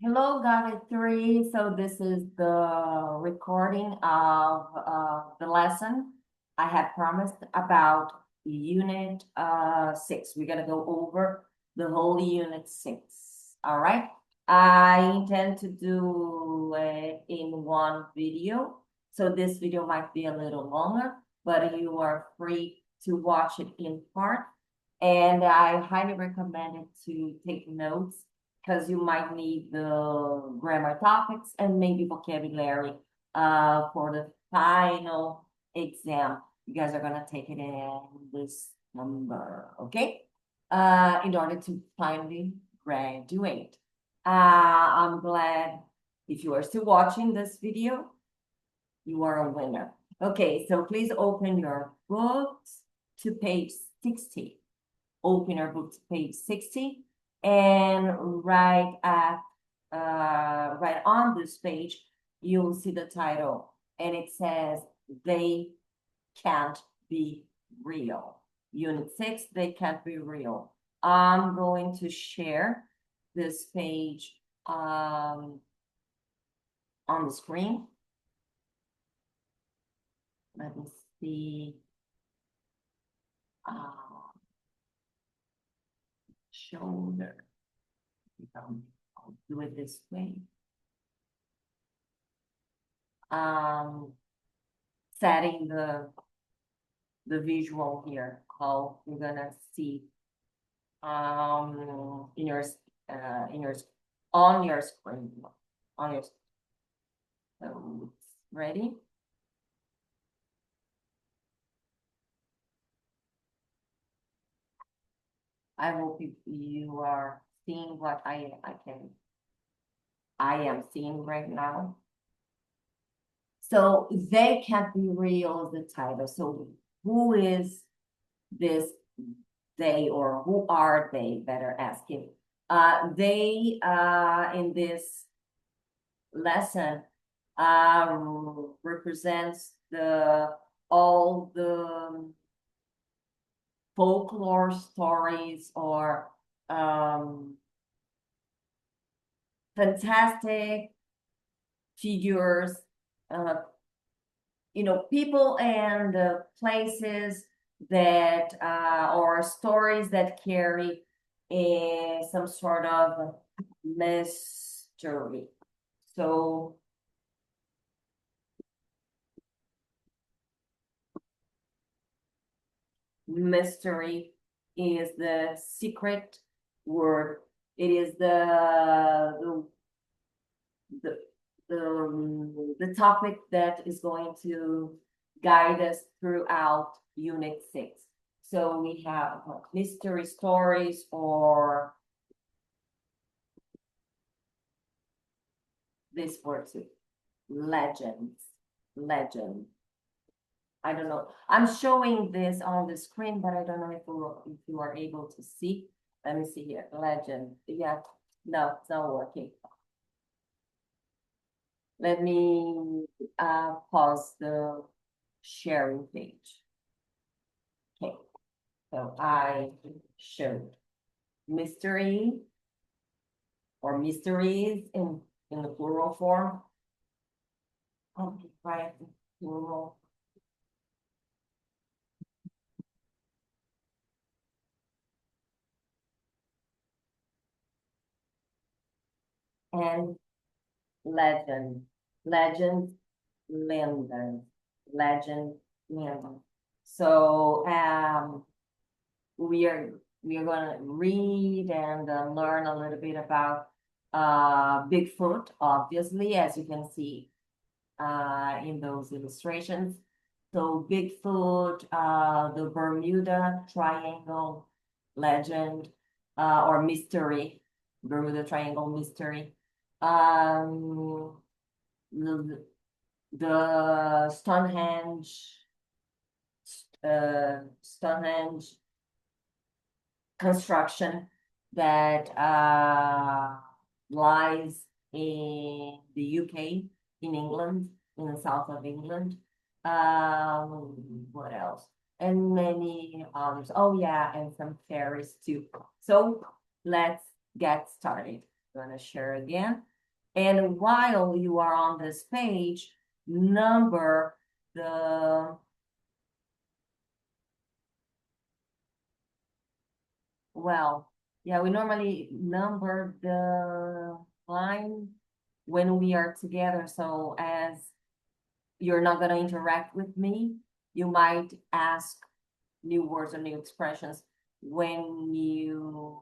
Hello, W33. So this is the recording of the lesson I had promised about Unit 6. We're going to go over the whole Unit 6. All right. I intend to do it in one video. So this video might be a little longer, but you are free to watch it in part. And I highly recommend it to take notes because you might need the grammar topics and maybe vocabulary for the final exam. You guys are gonna take it in this number, okay? In order to finally graduate. I'm glad if you are still watching this video, you are a winner. Okay, so please open your books to page 60. Open your book to page 60 and right on this page, you'll see the title and it says, They Can't Be Real. Unit 6, They Can't Be Real. I'm going to share this page on the screen. Let me see. Shoulder. I'll do it this way. Setting the visual here, how you're gonna see in your on your screen. So ready? I hope you are seeing what I am seeing right now. So They Can't Be Real is the title. So who is this they, or who are they, better asking? They in this lesson represents all the folklore stories or fantastic figures, people and places that or stories that carry some sort of mystery. So mystery is the secret word. It is the topic that is going to guide us throughout Unit 6. So we have mystery stories or this word too, legends, legend. I don't know. I'm showing this on the screen, but I don't know if you are able to see. Let me see here. Legend. Yeah. No, it's not working. Let me pause the sharing page. Okay. So I showed mystery or mysteries in the plural form. Okay, right, plural. And legend, legend, Linden, legend, Linden. So we are going to read and learn a little bit about Bigfoot, obviously, as you can see in those illustrations. So Bigfoot, the Bermuda Triangle legend or mystery, Bermuda Triangle mystery. The Stonehenge construction that lies in the UK, in England, in the south of England. What else? And many others. Oh yeah, and some fairies too. So let's get started. I'm gonna share again. And while you are on this page, number the, well, yeah, we normally number the line when we are together. So as you're not going to interact with me, you might ask new words or new expressions when you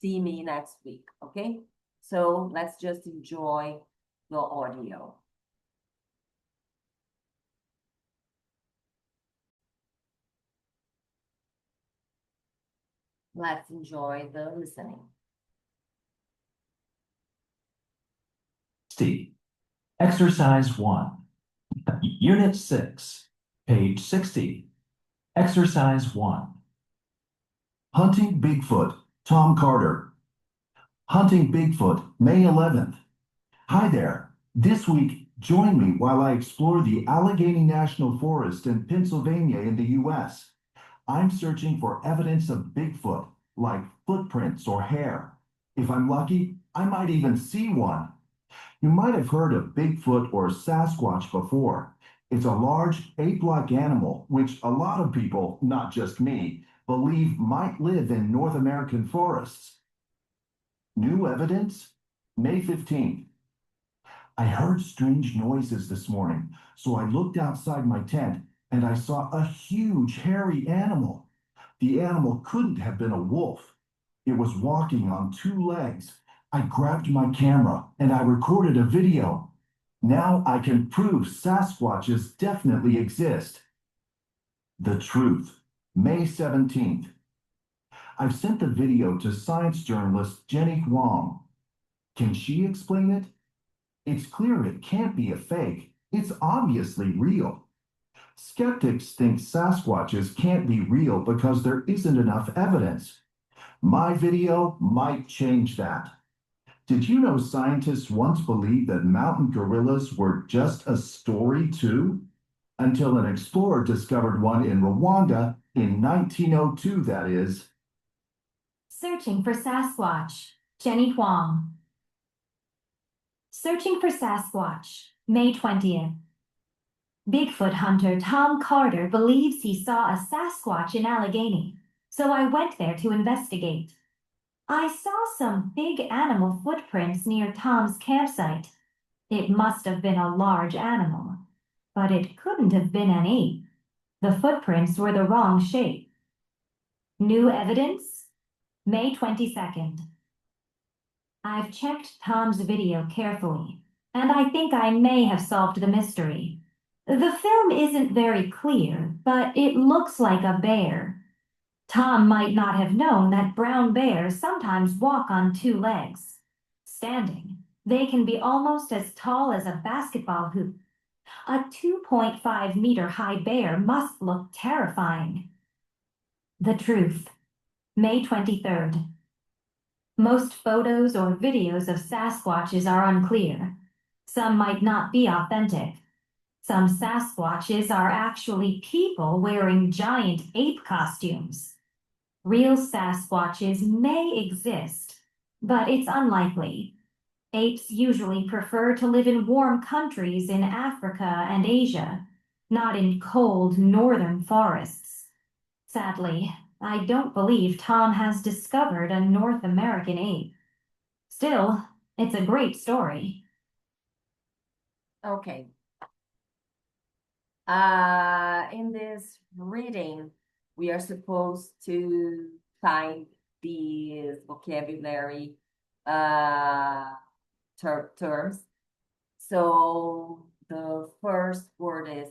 see me next week, okay? So let's just enjoy the audio. Let's enjoy the listening. Exercise 1, Unit 6, page 60. Exercise 1. Hunting Bigfoot, Tom Carter. Hunting Bigfoot, May 11th. Hi there. This week, join me while I explore the Allegheny National Forest in Pennsylvania in the U.S. I'm searching for evidence of Bigfoot, like footprints or hair. If I'm lucky, I might even see one. You might have heard of Bigfoot or Sasquatch before. It's a large ape-like animal, which a lot of people, not just me, believe might live in North American forests. New evidence? May 15th. I heard strange noises this morning, so I looked outside my tent and I saw a huge hairy animal. The animal couldn't have been a wolf. It was walking on two legs. I grabbed my camera and I recorded a video. Now I can prove Sasquatches definitely exist. The truth, May 17th. I've sent the video to science journalist Jenny Huang. Can she explain it? It's clear it can't be a fake. It's obviously real. Skeptics think Sasquatches can't be real because there isn't enough evidence. My video might change that. Did you know scientists once believed that mountain gorillas were just a story too? Until an explorer discovered one in Rwanda in 1902, that is. Searching for Sasquatch, Jenny Huang. Searching for Sasquatch, May 20th. Bigfoot hunter Tom Carter believes he saw a Sasquatch in Allegheny, so I went there to investigate. I saw some big animal footprints near Tom's campsite. It must have been a large animal, but it couldn't have been an ape. The footprints were the wrong shape. New evidence? May 22nd. I've checked Tom's video carefully, and I think I may have solved the mystery. The film isn't very clear, but it looks like a bear. Tom might not have known that brown bears sometimes walk on two legs. Standing, they can be almost as tall as a basketball hoop. A 2.5-meter high bear must look terrifying. The truth, May 23rd. Most photos or videos of Sasquatches are unclear. Some might not be authentic. Some Sasquatches are actually people wearing giant ape costumes. Real Sasquatches may exist, but it's unlikely. Apes usually prefer to live in warm countries in Africa and Asia, not in cold northern forests. Sadly, I don't believe Tom has discovered a North American ape. Still, it's a great story. Okay. In this reading, we are supposed to find these vocabulary terms. So the first word is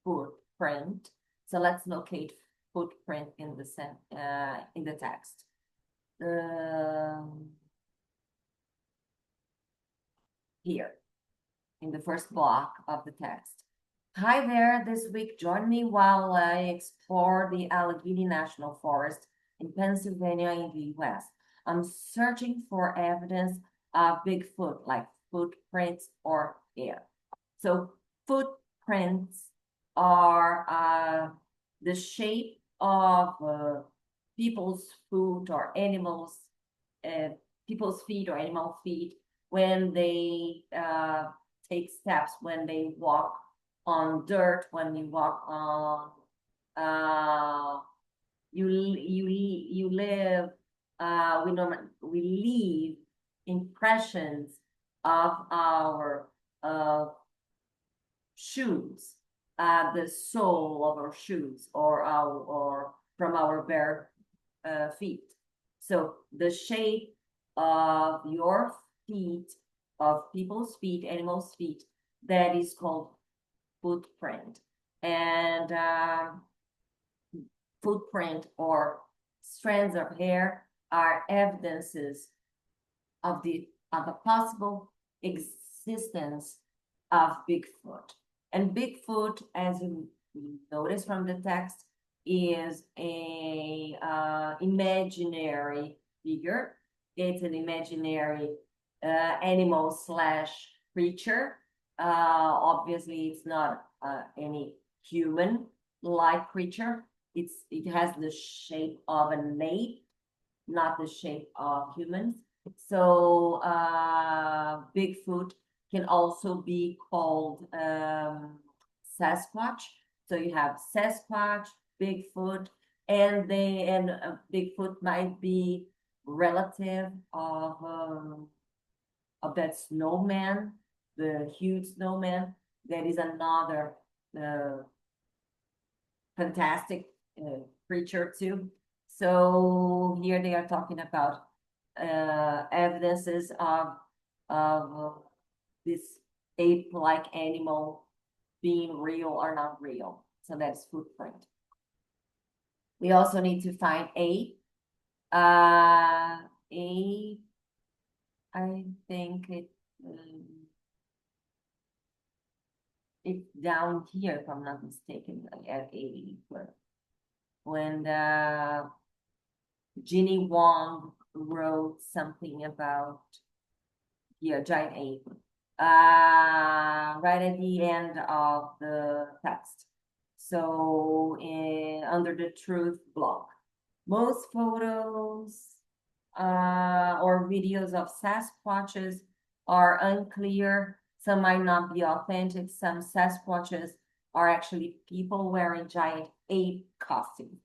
footprint. So let's locate footprint in the text. Here, in the first block of the text. Hi there, this week join me while I explore the Allegheny National Forest in Pennsylvania in the US. I'm searching for evidence of Bigfoot, like footprints or hair. So footprints are the shape of people's foot or animals, people's feet or animal feet when they take steps, when they walk on dirt, when you walk on you live we leave impressions of our shoes, the sole of our shoes or from our bare feet. So the shape of your feet, of people's feet, animals' feet, that is called footprint. And footprint or strands of hair are evidences of the possible existence of Bigfoot. And Bigfoot, as you notice from the text, is a imaginary figure. It's an imaginary animal slash creature. Obviously, it's not any human-like creature. It has the shape of an ape, not the shape of humans. So Bigfoot can also be called Sasquatch. So you have Sasquatch, Bigfoot, and Bigfoot might be relative of that snowman, the huge snowman. That is another fantastic creature too. So here they are talking about evidences of this ape-like animal being real or not real. So that's footprint. We also need to find ape. Ape, I think it's down here, if I'm not mistaken, at 80. When Ginny Wong wrote something about giant ape, right at the end of the text. So under the truth block, most photos or videos of Sasquatches are unclear. Some might not be authentic. Some Sasquatches are actually people wearing giant ape costumes.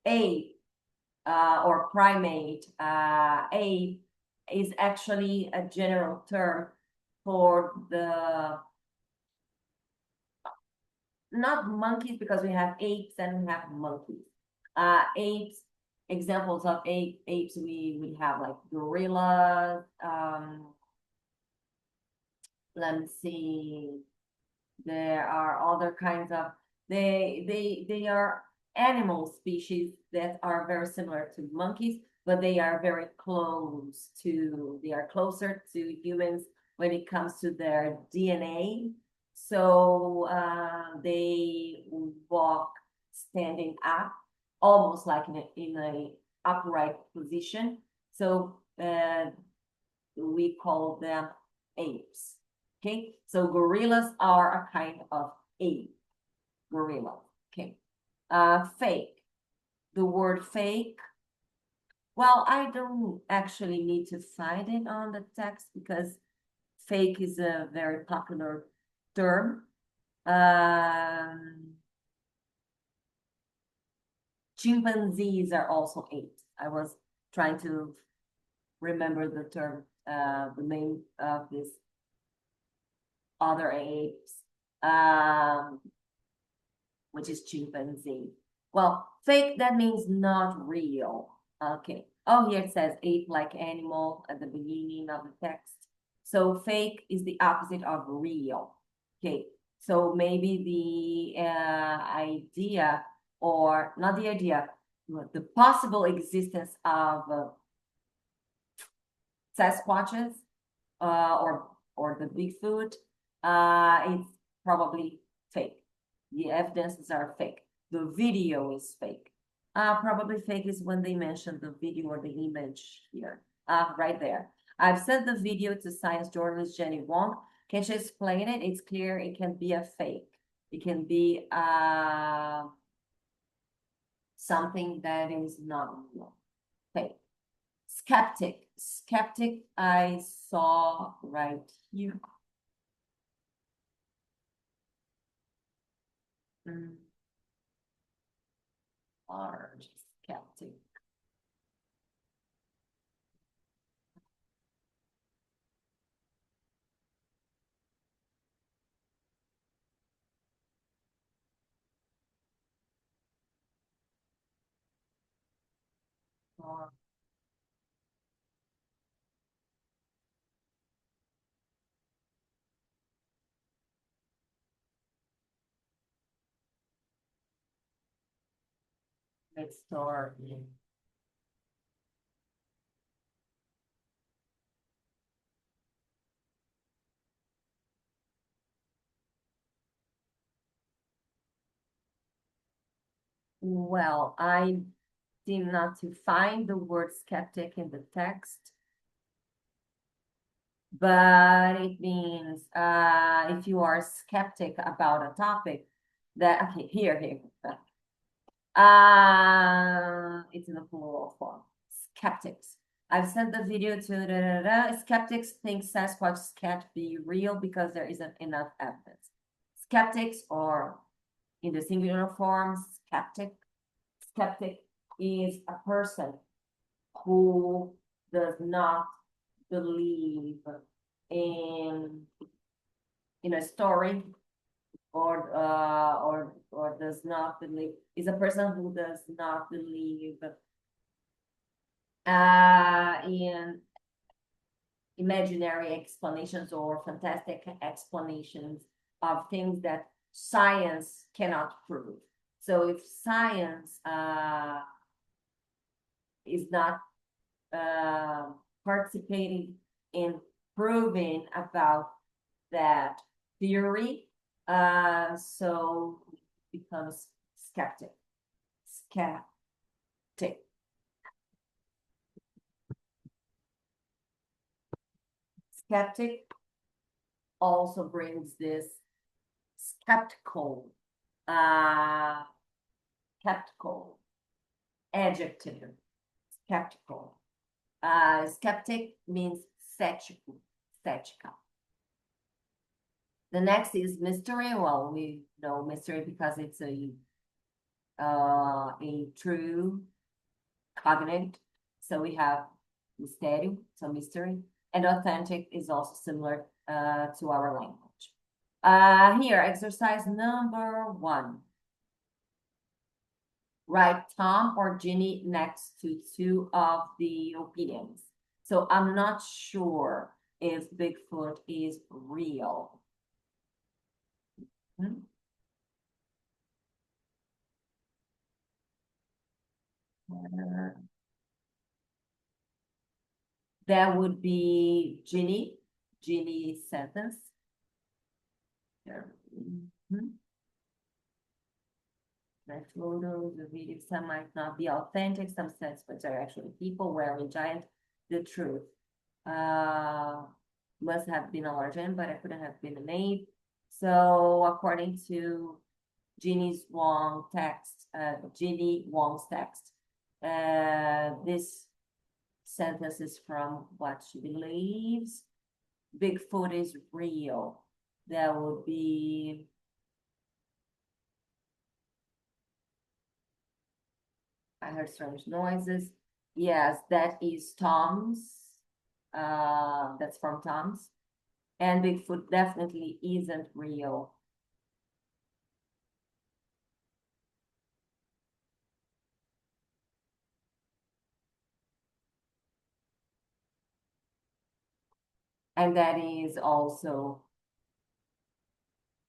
Ape or primate, ape is actually a general term for the, not monkeys, because we have apes and we have monkeys. Apes, examples of apes, we would have like gorillas, let me see, there are other kinds of, they are animal species that are very similar to monkeys, but they are very close to, they are closer to humans when it comes to their DNA. So they walk standing up, almost like in a upright position. So we call them apes. Okay, so gorillas are a kind of ape, gorilla. Okay, fake. The word fake. Well, I don't actually need to find it on the text because fake is a very popular term. Chimpanzees are also apes. I was trying to remember the term, the name of this other apes, which is chimpanzee. Well, fake, that means not real. Okay. Oh, here it says ape-like animal at the beginning of the text. So fake is the opposite of real. Okay. So maybe the idea, or not the idea, the possible existence of Sasquatches or the Bigfoot, it's probably fake. The evidences are fake. The video is fake. Probably fake is when they mention the video or the image here. Right there. I've sent the video to science journalist Jenny Wong. Can she explain it? It's clear it can be a fake. It can be something that is not real. Fake. Skeptic. skeptic I saw right here. Large skeptic. Let's start. Well, I did not to find the word skeptic in the text, but it means if you are skeptic about a topic that okay here it's in the plural form. Skeptics. I've sent the video to skeptics think Sasquatch can't be real because there isn't enough evidence. Skeptics, or in the singular form, skeptic. Skeptic is a person who does not believe in a story or does not believe, is a person who does not believe in imaginary explanations or fantastic explanations of things that science cannot prove. So if science is not participating in proving about that theory, so it becomes skeptic. Skeptic. Skeptic also brings this skeptical adjective. Skeptical. Skeptic means skeptical. The next is mystery. Well, we know mystery because it's a true cognate. So we have mistério, so mystery, and authentic is also similar to our language. Here, exercise number 1. Write Tom or Ginny next to 2 of the opinions. So I'm not sure if Bigfoot is real. That would be Ginny's sentence. The photos, the videos, some might not be authentic, some suspects are actually people wearing giant. The truth. Must have been a large N, but it couldn't have been a name. So according to Ginny Wong's text, this sentence is from what she believes. Bigfoot is real. That would be I heard strange noises. Yes, that is Tom's. That's from Tom's. And Bigfoot definitely isn't real. And that is also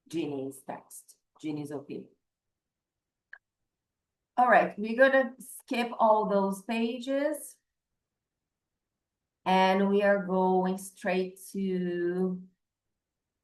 Ginny's text, Ginny's opinion. All right, we're gonna skip all those pages. And we are going straight to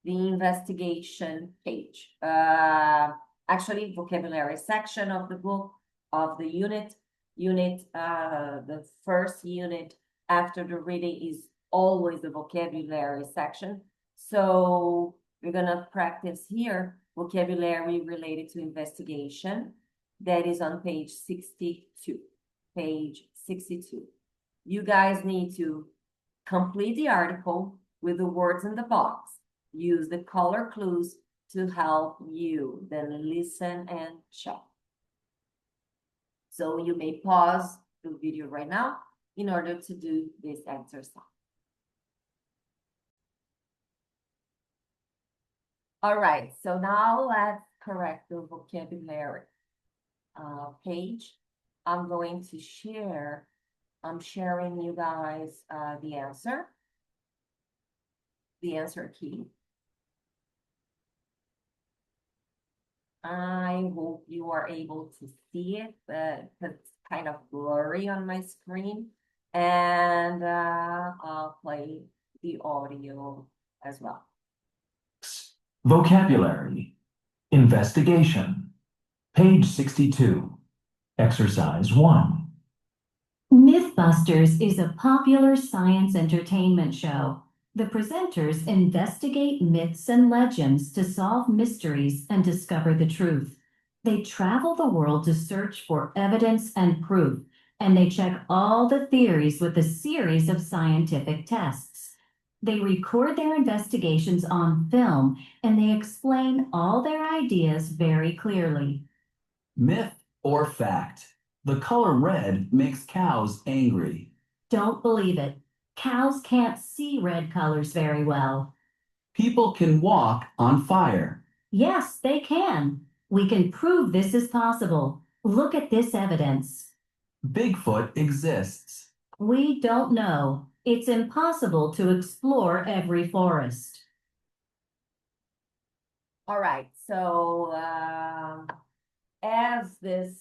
the investigation page. Actually, vocabulary section of the book, of the unit. The first unit after the reading is always the vocabulary section. So we're gonna practice here vocabulary related to investigation. That is on page 62. Page 62. you guys need to complete the article with the words in the box. Use the color clues to help you, then listen and check. So you may pause the video right now in order to do this exercise. All right, so now let's correct the vocabulary page. I'm sharing you guys the answer key. I hope you are able to see it, but it's kind of blurry on my screen. And I'll play the audio as well. Vocabulary. Investigation. Page 62. Exercise 1. Mythbusters is a popular science entertainment show. The presenters investigate myths and legends to solve mysteries and discover the truth. They travel the world to search for evidence and proof, and they check all the theories with a series of scientific tests. They record their investigations on film, and they explain all their ideas very clearly. Myth or fact? The color red makes cows angry. Don't believe it. Cows can't see red colors very well. People can walk on fire. Yes, they can. We can prove this is possible. Look at this evidence. Bigfoot exists. We don't know. It's impossible to explore every forest. All right, so as this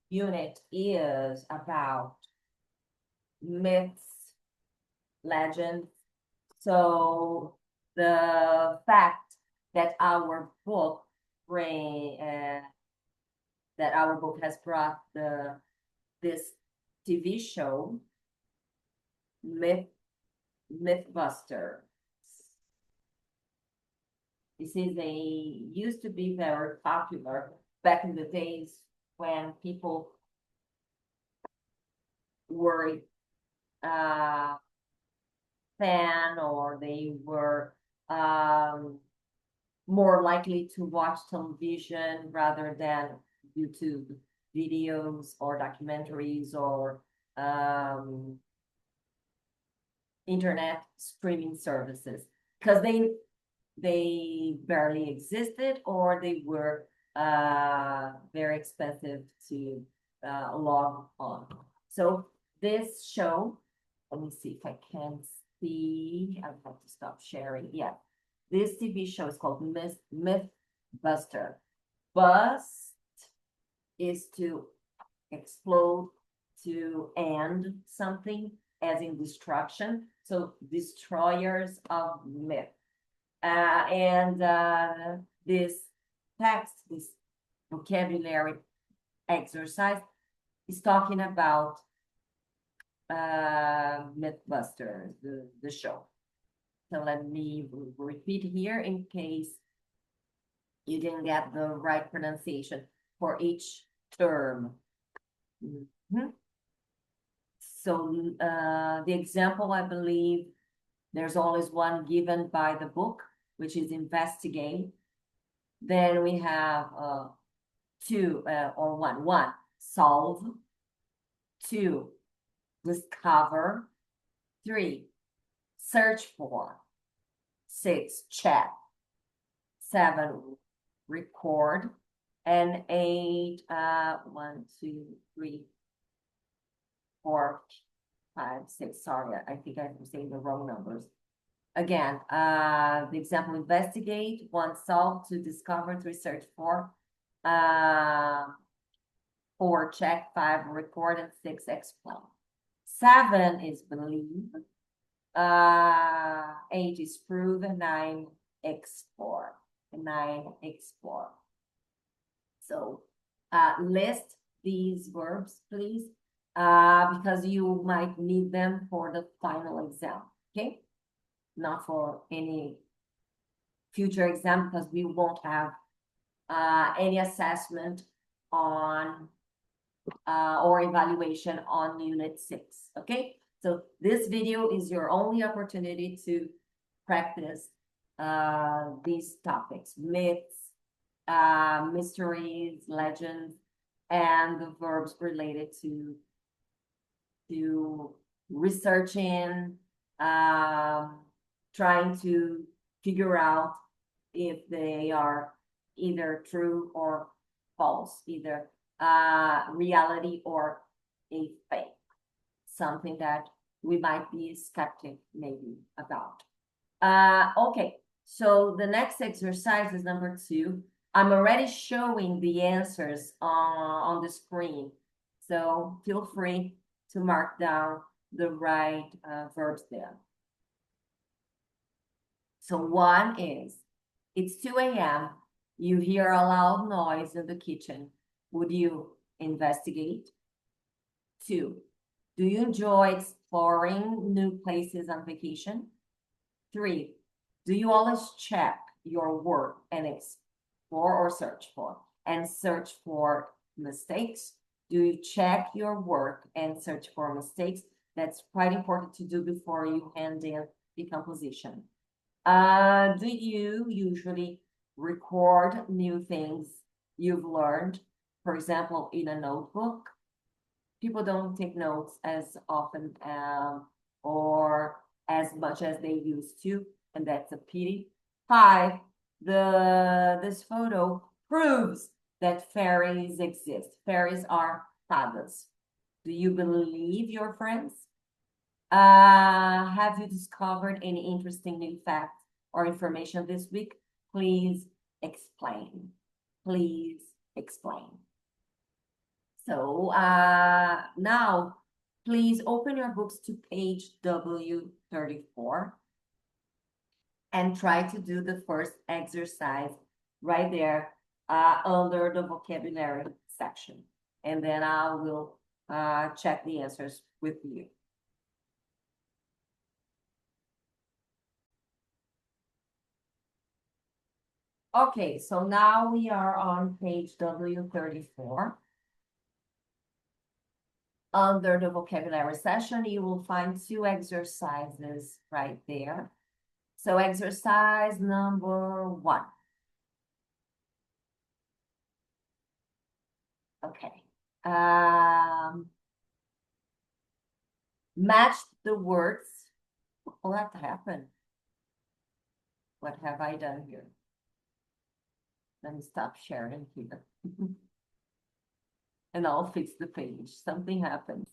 unit is about myths, legends, so the fact that our book has brought this TV show, Mythbusters. This used to be very popular back in the days when people were fan, or they were more likely to watch television rather than YouTube videos or documentaries or internet streaming services, because they barely existed, or they were very expensive to log on. So this show, let me see if I can see. I have to stop sharing. Yeah, this TV show is called Mythbuster. Bust is to explode, to end something, as in destruction. So destroyers of myth. This text, this vocabulary exercise is talking about Mythbusters, the show. So let me repeat here in case you didn't get the right pronunciation for each term. So the example, I believe, there's always one given by the book, which is investigate. Then we have two or one. One, solve. Two, discover. Three, search for. Six, check. Seven, record. And eight, 1, 2, 3, 4, 5, 6. Sorry, I think I'm saying the wrong numbers. Again, the example: investigate. One, solve. Two, discover. Three, search for. 4, check. 5, record. And 6, explain. 7 is believe. 8 is prove. And 9, explore. So list these verbs, please, because you might need them for the final exam, okay? Not for any future exam, because we won't have any assessment on or evaluation on Unit 6, okay? So this video is your only opportunity to practice these topics, myths, mysteries, legends, and the verbs related to researching, trying to figure out if they are either true or false, either reality or a fake, something that we might be skeptic maybe about. Okay, so the next exercise is number 2. I'm already showing the answers on the screen, so feel free to mark down the right verbs there. So 1 is, it's 2 a.m. You hear a loud noise in the kitchen. Would you investigate? 2, do you enjoy exploring new places on vacation? 3, do you always check your work and explore or search for mistakes? Do you check your work and search for mistakes? That's quite important to do before you hand in the composition. Do you usually record new things you've learned, for example, in a notebook? People don't take notes as often or as much as they used to, and that's a pity. 5, this photo proves that fairies exist. Fairies are fadas. Do you believe your friends? Have you discovered any interesting new facts or information this week? Please explain. Please explain. So now, please open your books to page W34 and try to do the first exercise right there under the vocabulary section. And then I will check the answers with you. Okay, so now we are on page W34. Under the vocabulary session, you will find 2 exercises right there. So exercise number 1. Okay. Match the words. What happened? What have I done here? Let me stop sharing here. And I'll fix the page. Something happened.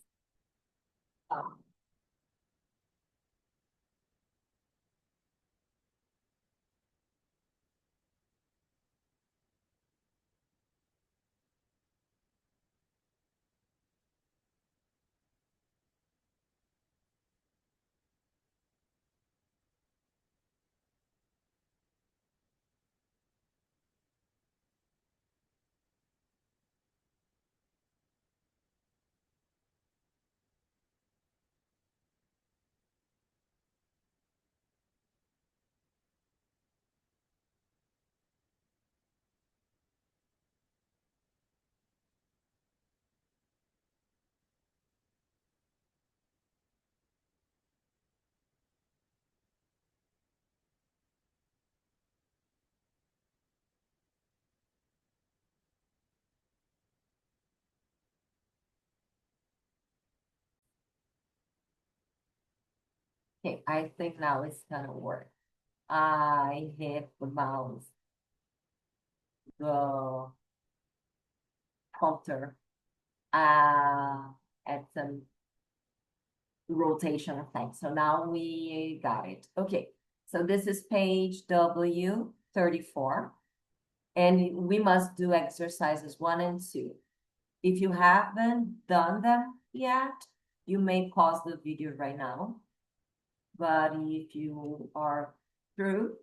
Okay, I think now it's gonna work. I hit the mouse, the prompter, at some rotation effect. So now we got it. Okay, so this is page W34, and we must do exercises 1 and 2. If you haven't done them yet, you may pause the video right now. But if you are through,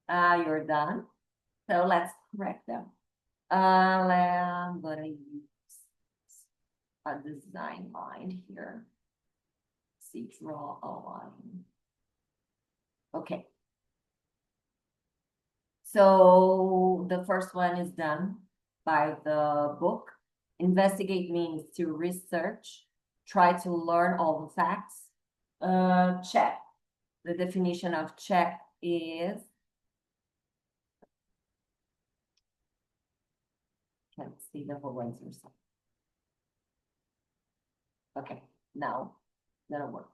you're done. So let's correct them. I'm gonna use a design line here. See, draw a line. Okay. So the first one is done by the book. Investigate means to research, try to learn all the facts. check. The definition of check is. Can't see the whole answer. Okay, now that'll work.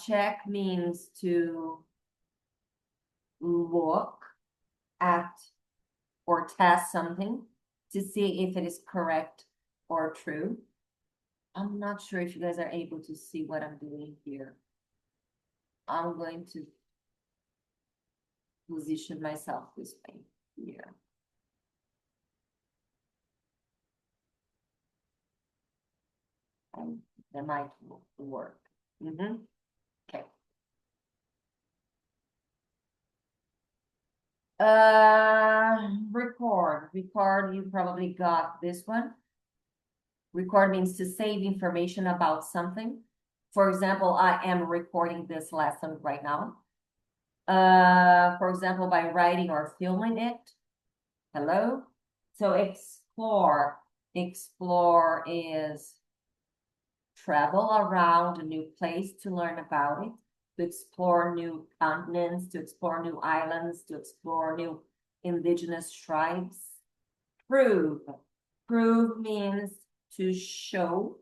Check means to look at or test something to see if it is correct or true. I'm not sure if you guys are able to see what I'm doing here. I'm going to position myself this way here. And that might work. Okay. Record. Record, you probably got this one. Record means to save information about something. For example, I am recording this lesson right now. For example, by writing or filming it. Hello? So explore. Explore is travel around a new place to learn about it, to explore new continents, to explore new islands, to explore new indigenous tribes. Prove. Prove means to show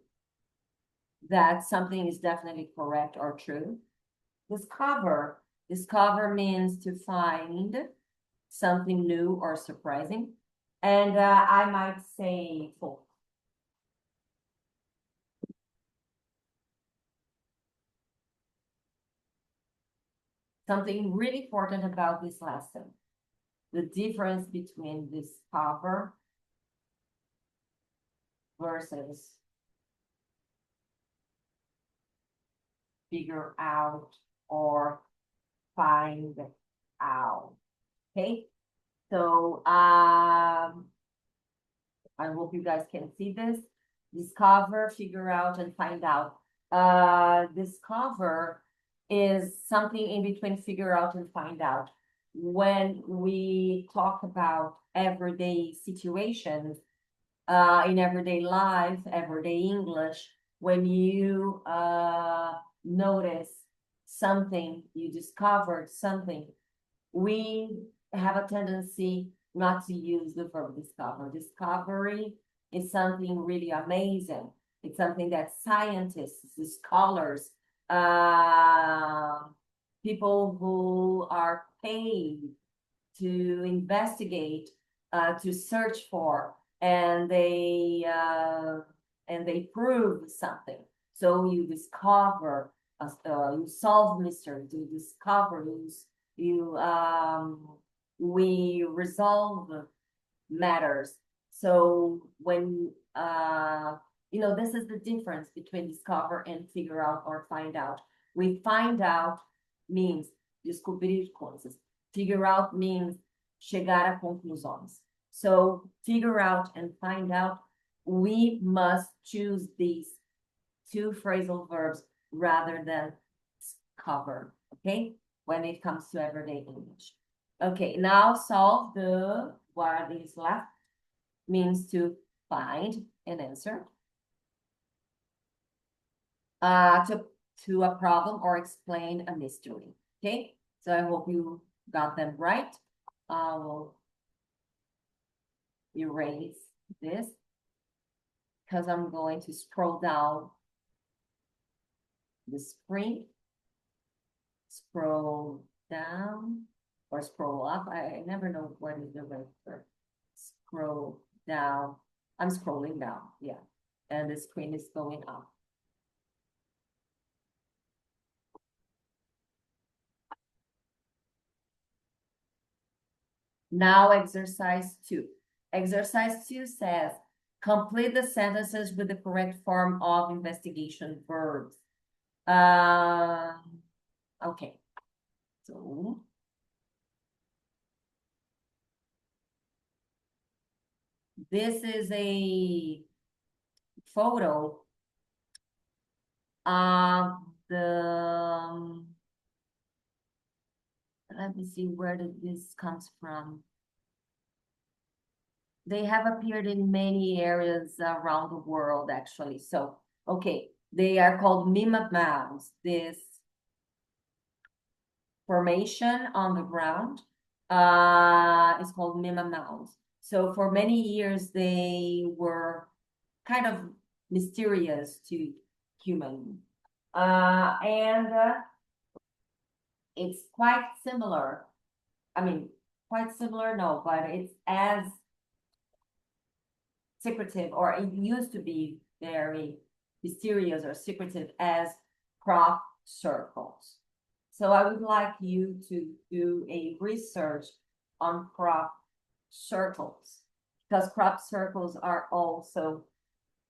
that something is definitely correct or true. Discover. Discover means to find something new or surprising. And I might say full. Something really important about this lesson, the difference between discover versus figure out or find out. Okay, so I hope you guys can see this. Discover, figure out, and find out. Discover is something in between figure out and find out. When we talk about everyday situations, in everyday life, everyday English, when you notice something, you discovered something, we have a tendency not to use the verb discover. Discovery is something really amazing. It's something that scientists, scholars, people who are paid to investigate, to search for, and they prove something. So you discover, you solve mystery, you discover, we resolve matters. So when this is the difference between discover and figure out or find out. We find out means descobrir coisas. Figure out means chegar a conclusões. So figure out and find out, we must choose these two phrasal verbs rather than discover, okay? When it comes to everyday English. Okay, now solve the what are these left means to find an answer to a problem or explain a mystery. Okay, so I hope you got them right. I will erase this because I'm going to scroll down the screen. Scroll down or scroll up. I never know what is the right word. Scroll down. I'm scrolling down, yeah. And the screen is going up. Now exercise 2. Exercise 2 says, complete the sentences with the correct form of investigation verbs. Okay, so this is a photo of the, let me see, where did this comes from? They have appeared in many areas around the world, actually. So Okay, they are called mima mounds. This formation on the ground is called mima mounds. So for many years, they were kind of mysterious to human. And it's quite similar. I mean, quite similar, no, but it's as secretive, or it used to be very mysterious or secretive as crop circles. So I would like you to do a research on crop circles, because crop circles are also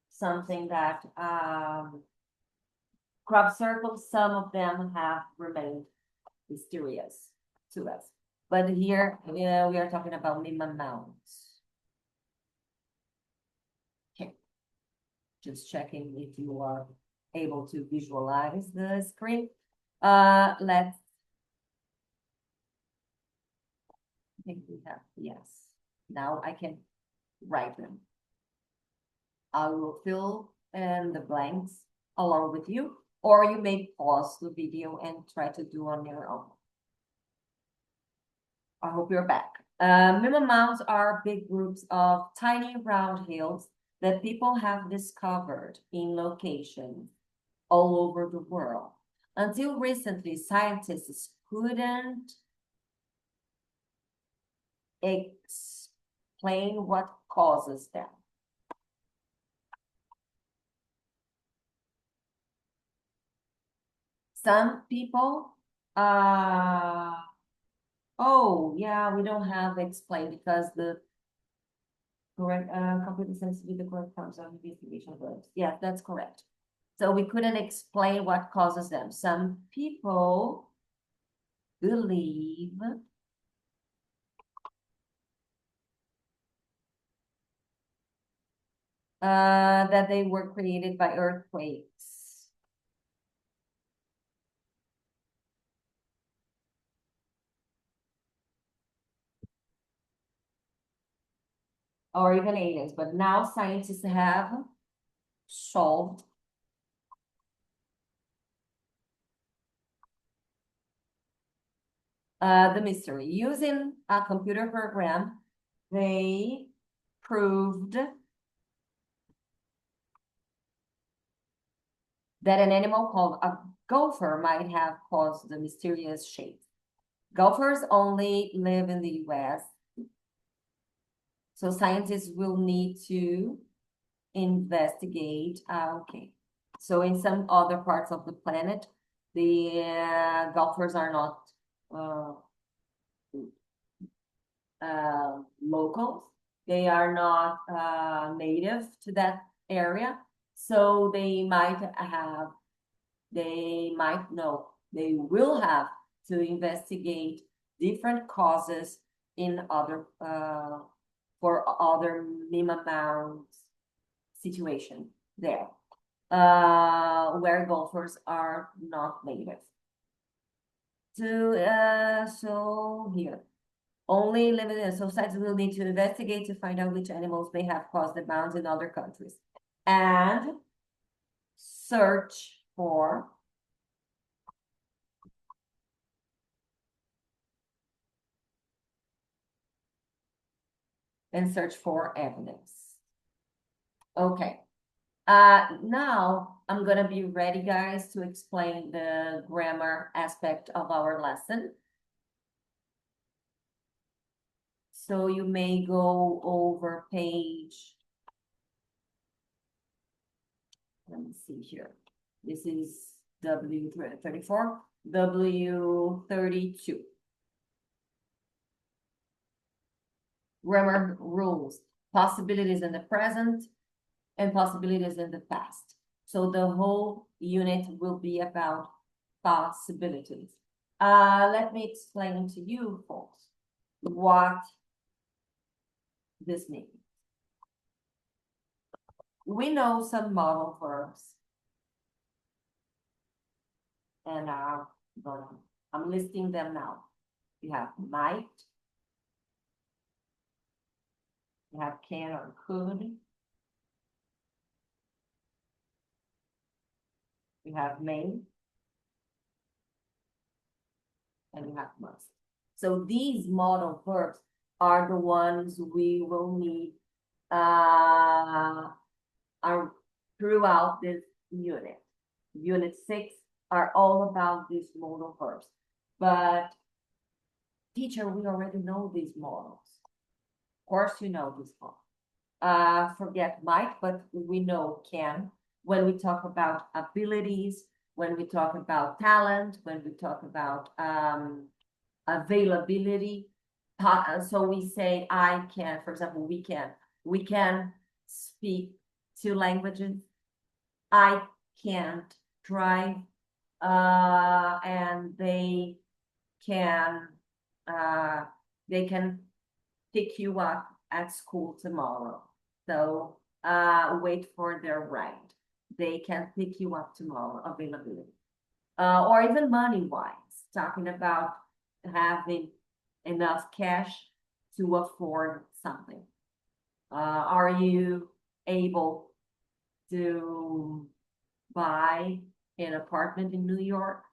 something that crop circles, some of them have remained mysterious to us. But here, we are talking about mima mounds. Okay. Just checking if you are able to visualize the screen. Let's. I think we have, yes. Now I can write them. I will fill in the blanks along with you, or you may pause the video and try to do on your own. I hope you're back. Mima mounds are big groups of tiny round hills that people have discovered in locations all over the world. Until recently, scientists couldn't explain what causes them. Some people, oh yeah, we don't have explained because the correct, computer sends to be the correct terms of investigation verbs. Yeah, that's correct. So we couldn't explain what causes them. Some people believe that they were created by earthquakes. Or even aliens, but now scientists have solved the mystery. Using a computer program, they proved that an animal called a gopher might have caused the mysterious shape. Gophers only live in the US, so scientists will need to investigate. Okay, so in some other parts of the planet, the gophers are not locals. They are not native to that area, so they might know, they will have to investigate different causes in other for other mima mounds situation there, where golfers are not native. So here, only limited societies will need to investigate to find out which animals may have caused the mounds in other countries, and search for evidence. Okay. Now I'm gonna be ready, guys, to explain the grammar aspect of our lesson. So you may go over page, let me see here. This is W34, W32. Grammar rules, possibilities in the present and possibilities in the past. So the whole unit will be about possibilities. Let me explain to you folks what this means. We know some modal verbs, and I'm listing them now. You have might, you have can or could, We have may. And we have must. So these modal verbs are the ones we will need are throughout this unit. Unit 6 are all about these modal verbs. But teacher, we already know these modals. Of course you know this one. Forget might, but we know can. When we talk about abilities, when we talk about talent, when we talk about availability. So we say I can, for example, we can speak 2 languages. I can't drive, and they can pick you up at school tomorrow. So wait for their ride. They can pick you up tomorrow, availability. Or even money-wise, talking about having enough cash to afford something. Are you able to buy an apartment in New York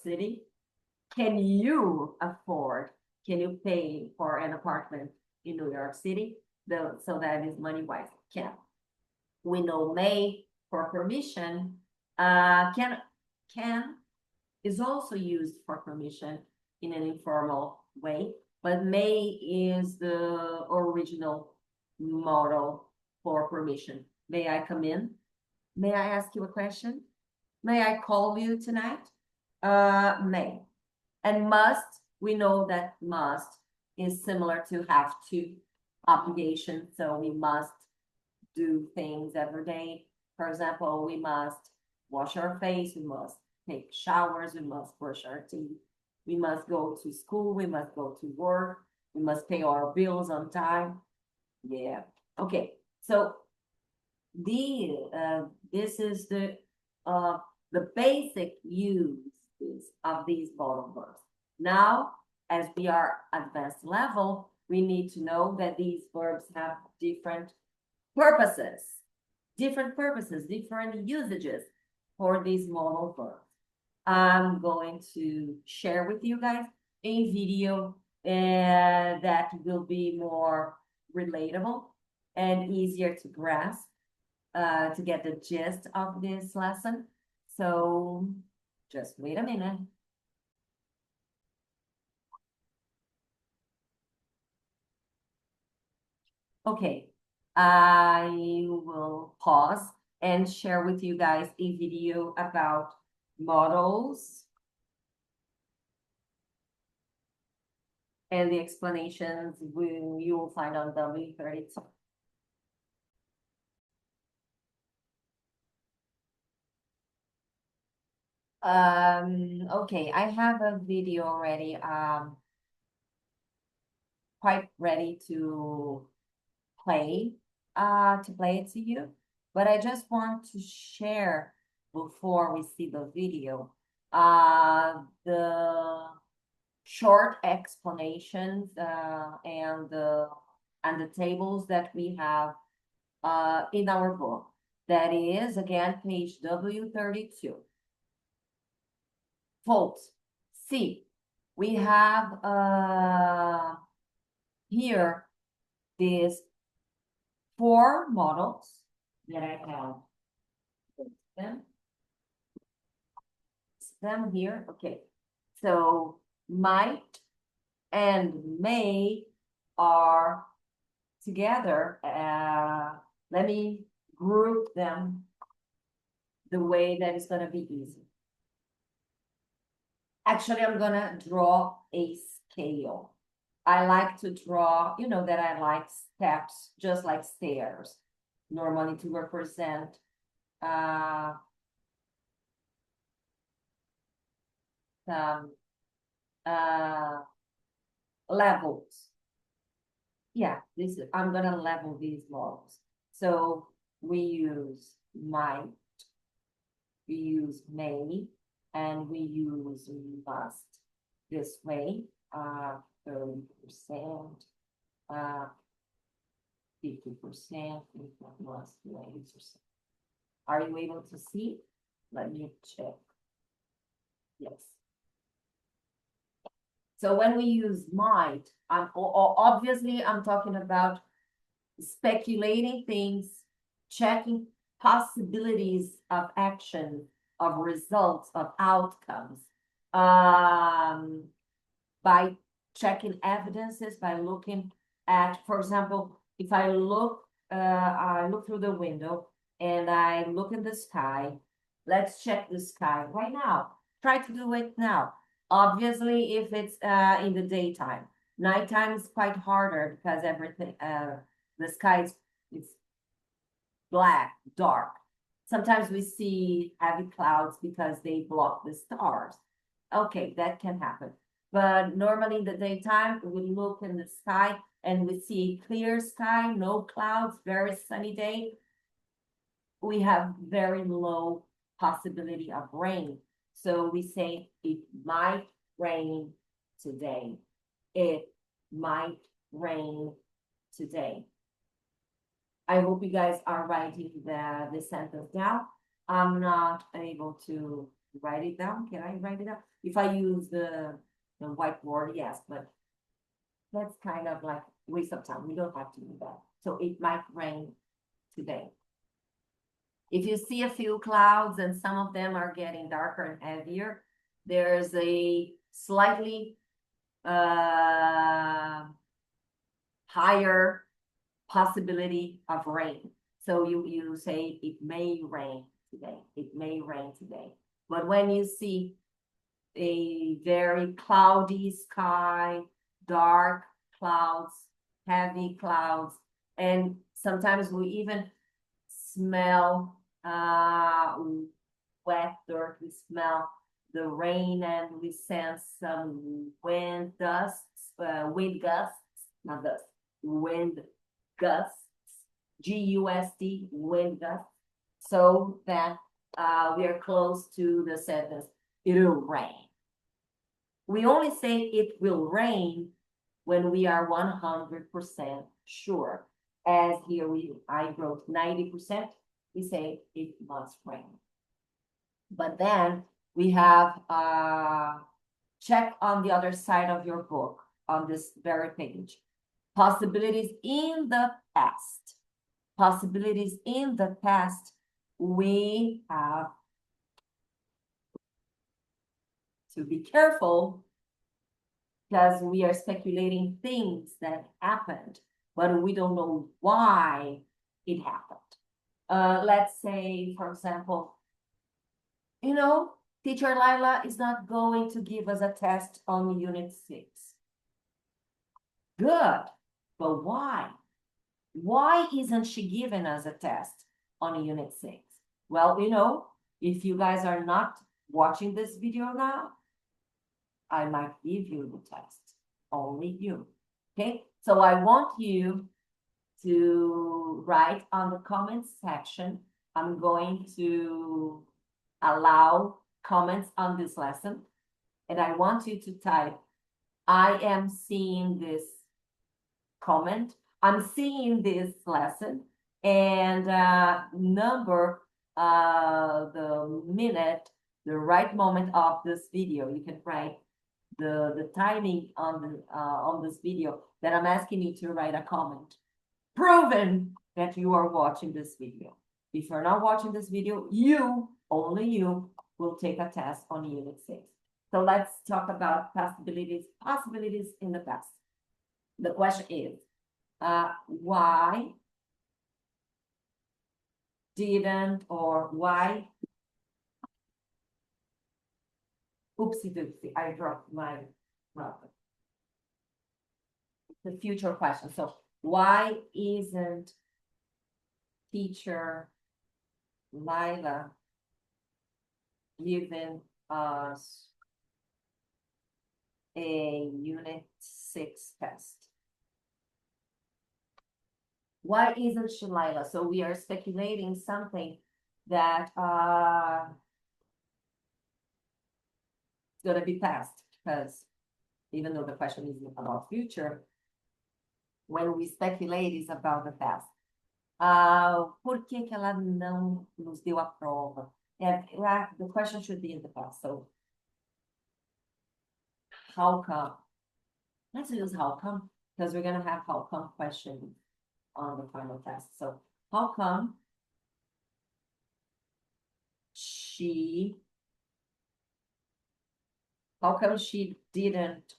City? Can you afford, can you pay for an apartment in New York City? So that is money-wise, can. We know may for permission, can is also used for permission in an informal way, but may is the original model for permission. May I come in? May I ask you a question? May I call you tonight? May. And must, we know that must is similar to have to, obligation. So we must do things every day. For example, we must wash our face, we must take showers, we must brush our teeth, we must go to school, we must go to work, we must pay our bills on time. Yeah. Okay. So this is the basic use of these modal verbs. Now, as we are advanced level, we need to know that these verbs have different purposes, different usages for these modal verbs. I'm going to share with you guys a video that will be more relatable and easier to grasp, to get the gist of this lesson. So just wait a minute. Okay, I will pause and share with you guys a video about models and the explanations you will find on W32. Okay, I have a video already, quite ready to play it to you, but I just want to share before we see the video, the short explanations, and the tables that we have in our book. That is, again, page W32. Folks, see, we have here these 4 models that I have. Them here, okay. So might and may are together. Let me group them the way that is gonna be easy. Actually, I'm gonna draw a scale. I like to draw, you know that I like steps, just like stairs, normally to represent some levels. Yeah, I'm gonna level these models. So we use might, we use may, and we use must this way, 30%, 50%, plus 20%. Are you able to see? Let me check. Yes. So when we use might, obviously I'm talking about speculating things, checking possibilities of action, of results, of outcomes. By checking evidences, by looking at, for example, if I look through the window and I look in the sky, let's check the sky right now. Try to do it now. Obviously, if it's in the daytime, nighttime is quite harder because everything, the sky is black, dark. Sometimes we see heavy clouds because they block the stars. Okay, that can happen. But normally in the daytime, we look in the sky and we see clear sky, no clouds, very sunny day. We have very low possibility of rain. So we say it might rain today. It might rain today. I hope you guys are writing the sentence down. I'm not able to write it down. Can I write it down? If I use the whiteboard, yes, but that's kind of like waste of time. We don't have to do that. So it might rain today. If you see a few clouds and some of them are getting darker and heavier, there's a slightly higher possibility of rain. So you say it may rain today. It may rain today. But when you see a very cloudy sky, dark clouds, heavy clouds, and sometimes we even smell wet dirt, we smell the rain, and we sense some wind gusts, wind gusts, not dust, wind gusts, G-U-S-T, wind gusts. So that we are close to the sentence, it'll rain. We only say it will rain when we are 100% sure. As here I wrote 90%, we say it must rain. But then we have check on the other side of your book on this very page. Possibilities in the past. Possibilities in the past, we have to be careful because we are speculating things that happened, but we don't know why it happened. Let's say, for example, Teacher Lila is not going to give us a test on Unit 6. Good, but why? Why isn't she giving us a test on Unit 6? Well, if you guys are not watching this video now, I might give you the test, only you, okay? So I want you to write on the comments section. I'm going to allow comments on this lesson, and I want you to type, I am seeing this comment, I'm seeing this lesson, and number the minute, the right moment of this video. You can write the timing on this video that I'm asking you to write a comment. Proven that you are watching this video. If you're not watching this video, only you, will take a test on Unit 6. So let's talk about possibilities in the past. The question is, why didn't or why? Oopsie doopsie, I dropped my rubber. The future question. So why isn't Teacher Lila giving us a Unit 6 test? Why isn't she Lila? So we are speculating something that going to be past, because even though the question is about future, when we speculate, it's about the past. Por que que ela não nos deu a prova? The question should be in the past, so how come? Let's use how come, because we're gonna have how come question on the final test. So how come she didn't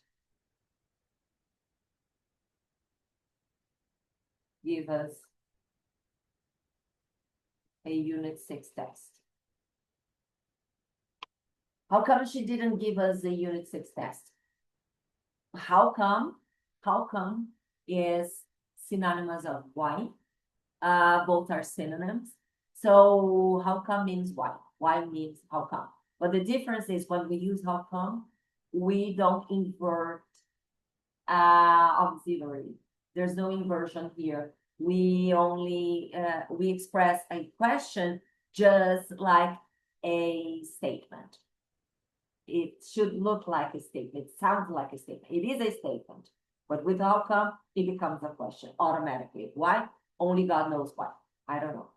give us a Unit 6 test? How come she didn't give us a Unit 6 test? How come is synonymous of why. Both are synonyms. So how come means why. Why means how come. But the difference is when we use how come, we don't invert auxiliary. There's no inversion here. We only we express a question just like a statement. It should look like a statement, sounds like a statement. It is a statement, but with how come, it becomes a question automatically. Why? Only God knows why. I don't know.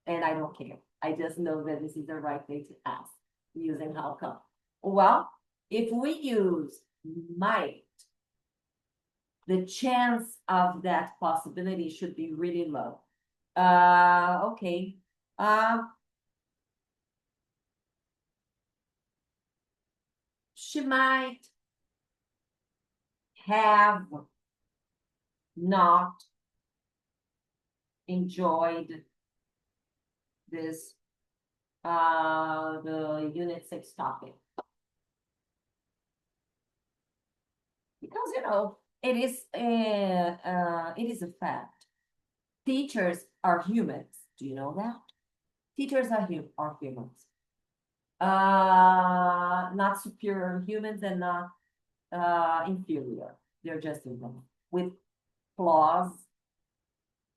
And I don't care. I just know that this is the right way to ask using how come. Well, if we use might, the chance of that possibility should be really low. Okay. She might have not enjoyed this the Unit 6 topic. Because it is a fact. Teachers are humans. Do you know that? Teachers are humans. Not superior humans and not inferior. They're just human with flaws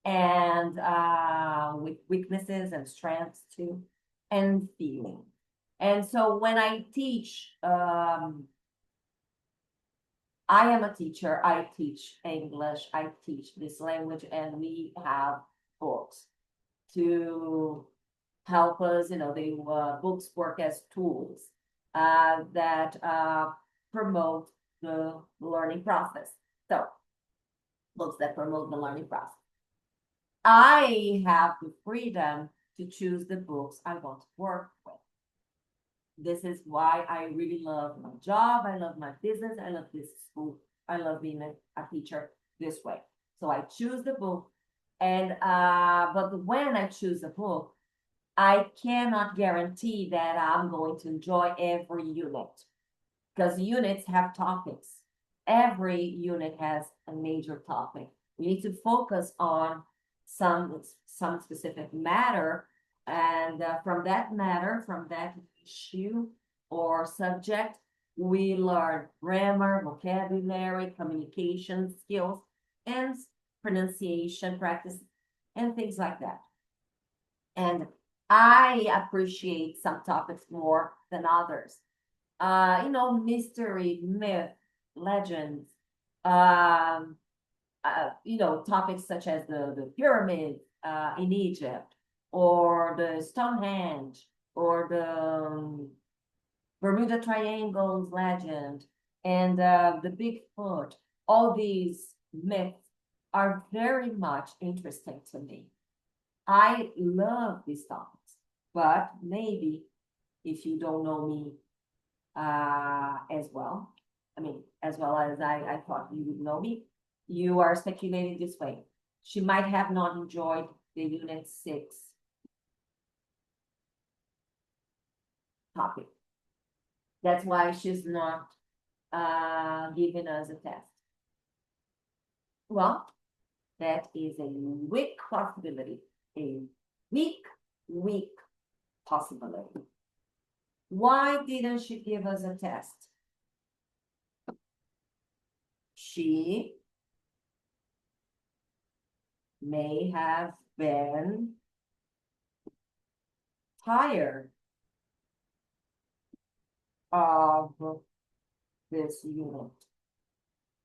and with weaknesses and strengths too, and feeling. And so when I teach, I am a teacher, I teach English, I teach this language, and we have books to help us, the books work as tools that promote the learning process. So, books that promote the learning process. I have the freedom to choose the books I want to work with. This is why I really love my job. I love my business. I love this school. I love being a teacher this way. So I choose the book. And but when I choose a book, I cannot guarantee that I'm going to enjoy every unit because units have topics. Every unit has a major topic. We need to focus on some specific matter, and from that matter, from that issue or subject, we learn grammar, vocabulary, communication skills, and pronunciation practice, and things like that. And I appreciate some topics more than others. Mystery, myth, legends, topics such as the pyramids in Egypt, or the Stonehenge, or the Bermuda Triangles legend, and the Bigfoot. All these myths are very much interesting to me. I love these topics, but maybe if you don't know me as well, as well as I thought you would know me, you are speculating this way. She might have not enjoyed the Unit 6 topic. That's why she's not giving us a test. Well, that is a weak possibility, a weak possibility. Why didn't she give us a test? She may have been tired of this unit.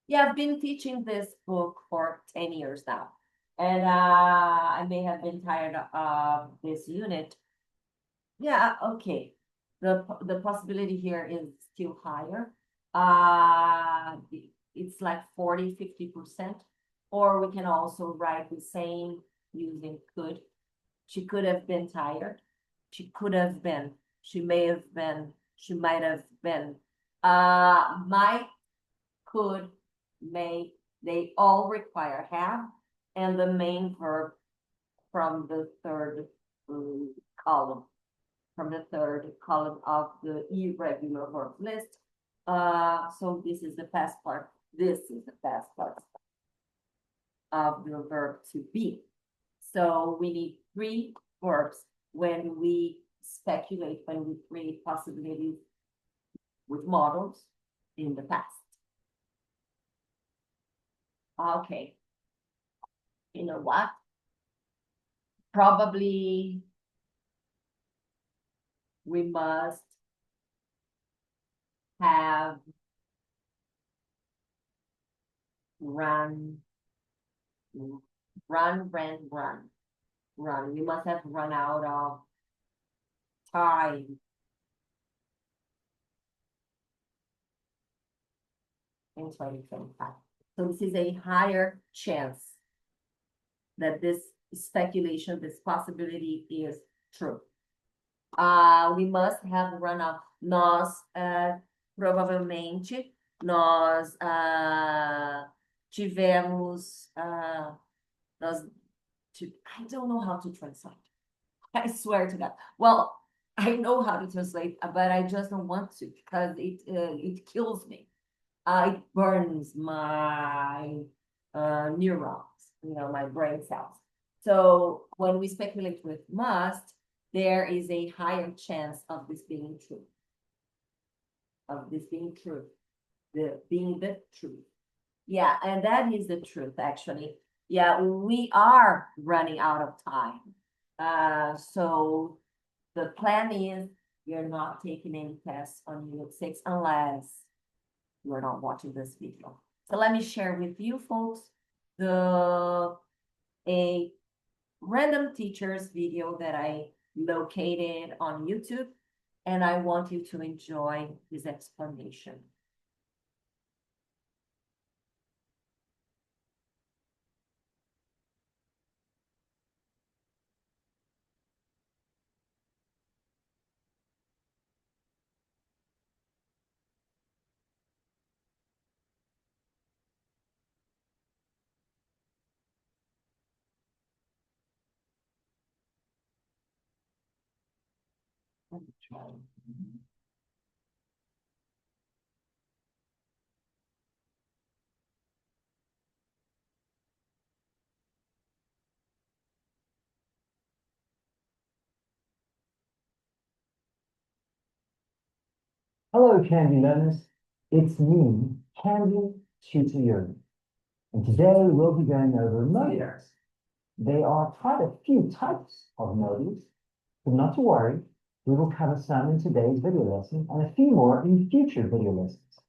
Yeah, I've been teaching this book for 10 years now. And I may have been tired of this unit. Yeah, okay. The possibility here is still higher. It's like 40–50%. Or we can also write the same using could. She could have been tired. She could have been. She may have been. She might have been. Might, could, may, they all require have, and the main verb from the third column, from the third column of the irregular verb list. So this is the past part. This is the past part of the verb to be. So we need 3 verbs when we speculate, when we create possibilities with models in the past. Okay. You know what? Probably we must have run. We must have run out of time in 2025. So this is a higher chance that this speculation, this possibility is true. We must have run out. Nós, provavelmente, nós tivemos, I don't know how to translate. I swear to God. Well, I know how to translate, but I just don't want to because it kills me. It burns my neurons, my brain cells. So when we speculate with must, there is a higher chance of this being true. Being the truth. Yeah, and that is the truth, actually. Yeah, we are running out of time. So the plan is you're not taking any tests on Unit 6 unless you're not watching this video. So let me share with you folks a random teacher's video that I located on YouTube, and I want you to enjoy this explanation. Let me try. Hello, Candy learners. It's me, Candy Tutor, and today we'll be going over modals. There are quite a few types of modals, but not to worry, we will cover some in today's video lesson and a few more in future video lessons.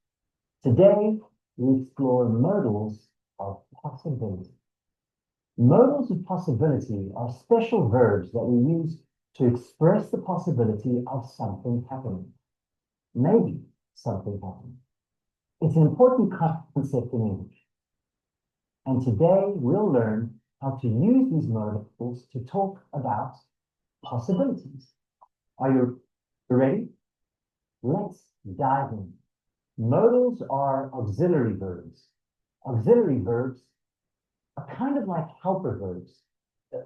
Today, we explore modals of possibility. Modals of possibility are special verbs that we use to express the possibility of something happening. Maybe something happened. It's an important concept in English. And today we'll learn how to use these modals to talk about possibilities. Are you ready? Let's dive in. Modals are auxiliary verbs. Auxiliary verbs are kind of like helper verbs,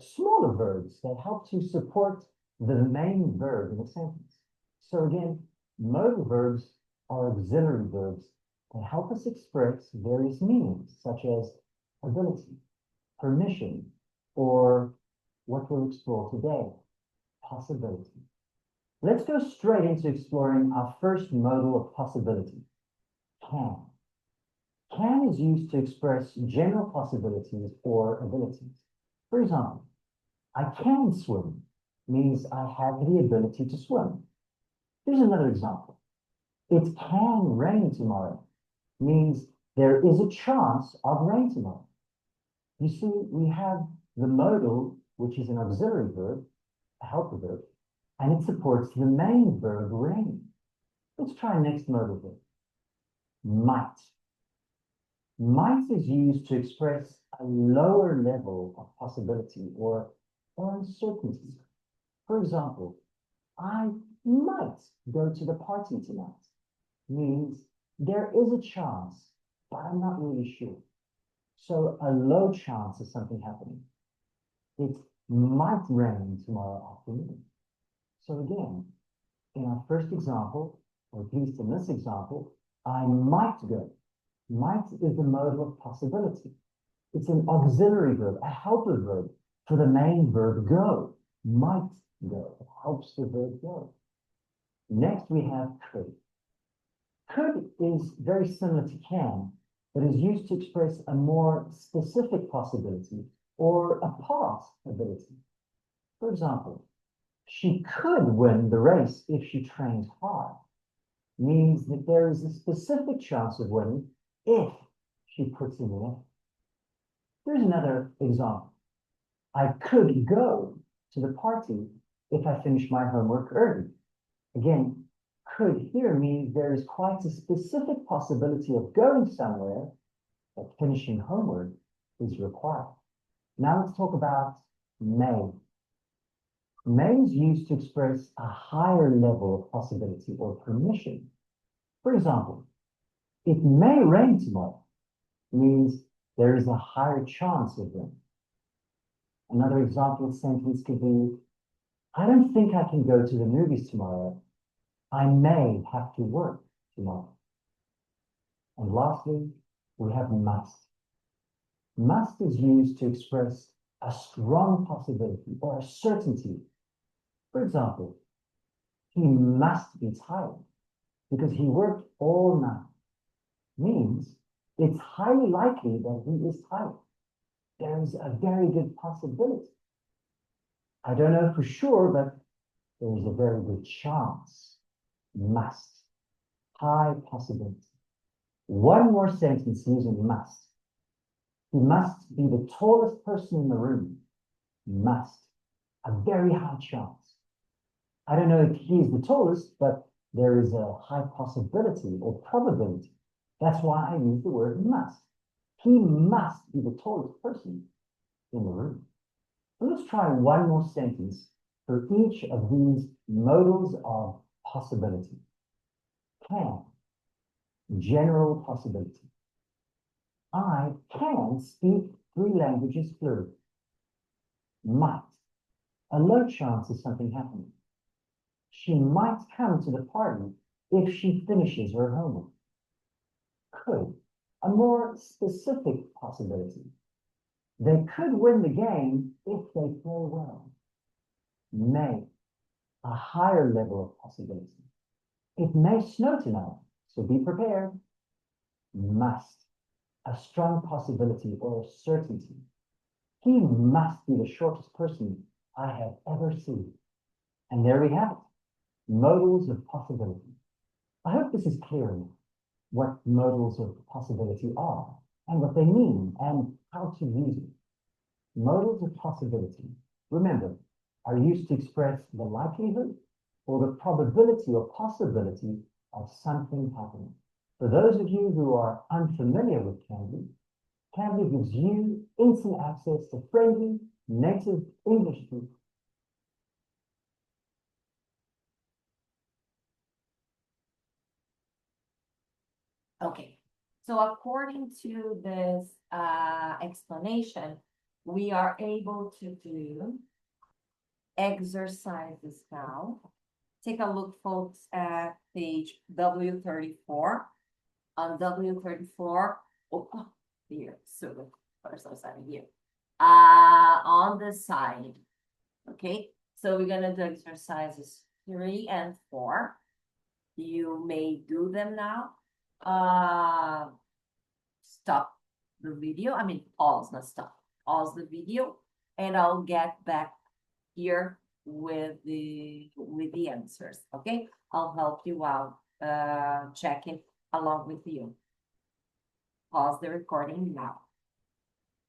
smaller verbs that help to support the main verb in a sentence. So again, modal verbs are auxiliary verbs that help us express various meanings, such as ability, permission, or what we'll explore today, possibility. Let's go straight into exploring our first modal of possibility, can. Can is used to express general possibilities or abilities. For example, I can swim means I have the ability to swim. Here's another example. It can rain tomorrow means there is a chance of rain tomorrow. You see, we have the modal, which is an auxiliary verb, a helper verb, and it supports the main verb rain. Let's try next modal verb. Might. Might is used to express a lower level of possibility or uncertainty. For example, I might go to the party tonight. Means there is a chance, but I'm not really sure. So a low chance of something happening. It might rain tomorrow afternoon. So again, in our first example, or at least in this example, I might go. Might is the modal of possibility. It's an auxiliary verb, a helper verb for the main verb go. Might go. It helps the verb go. Next we have could. Could is very similar to can, but is used to express a more specific possibility or a possibility. For example, she could win the race if she trained hard. Means that there is a specific chance of winning if she puts in the effort. Here's another example. I could go to the party if I finish my homework early. Again, could here means there is quite a specific possibility of going somewhere, but finishing homework is required. Now let's talk about may. May is used to express a higher level of possibility or permission. For example, it may rain tomorrow means there is a higher chance of rain. Another example sentence could be, I don't think I can go to the movies tomorrow. I may have to work tomorrow. And lastly, we have must. Must is used to express a strong possibility or a certainty. For example, he must be tired because he worked all night. Means it's highly likely that he is tired. There is a very good possibility. I don't know for sure, but there is a very good chance. Must. High possibility. One more sentence using must. He must be the tallest person in the room. Must. A very high chance. I don't know if he is the tallest, but there is a high possibility or probability. That's why I use the word must. He must be the tallest person in the room. And let's try one more sentence for each of these modals of possibility. Can. General possibility. I can speak 3 languages fluently. Might. A low chance of something happening. She might come to the party if she finishes her homework. Could. A more specific possibility. They could win the game if they play well. May. A higher level of possibility. It may snow tonight, so be prepared. Must. A strong possibility or certainty. He must be the shortest person I have ever seen. And there we have it. Modals of possibility. I hope this is clear enough what modals of possibility are and what they mean and how to use it. Modals of possibility, remember, are used to express the likelihood or the probability or possibility of something happening. For those of you who are unfamiliar with Cambly, Cambly gives you instant access to friendly, native English speakers. Okay, so according to this explanation, we are able to do exercises now. Take a look, folks, at page W34. On W34, oh, here, so the first side here. On the side, okay? So we're gonna do exercises 3 and 4. You may do them now. Stop the video. I mean, pause, not stop. Pause the video, and I'll get back here with the answers. Okay, I'll help you out checking along with you. Pause the recording now.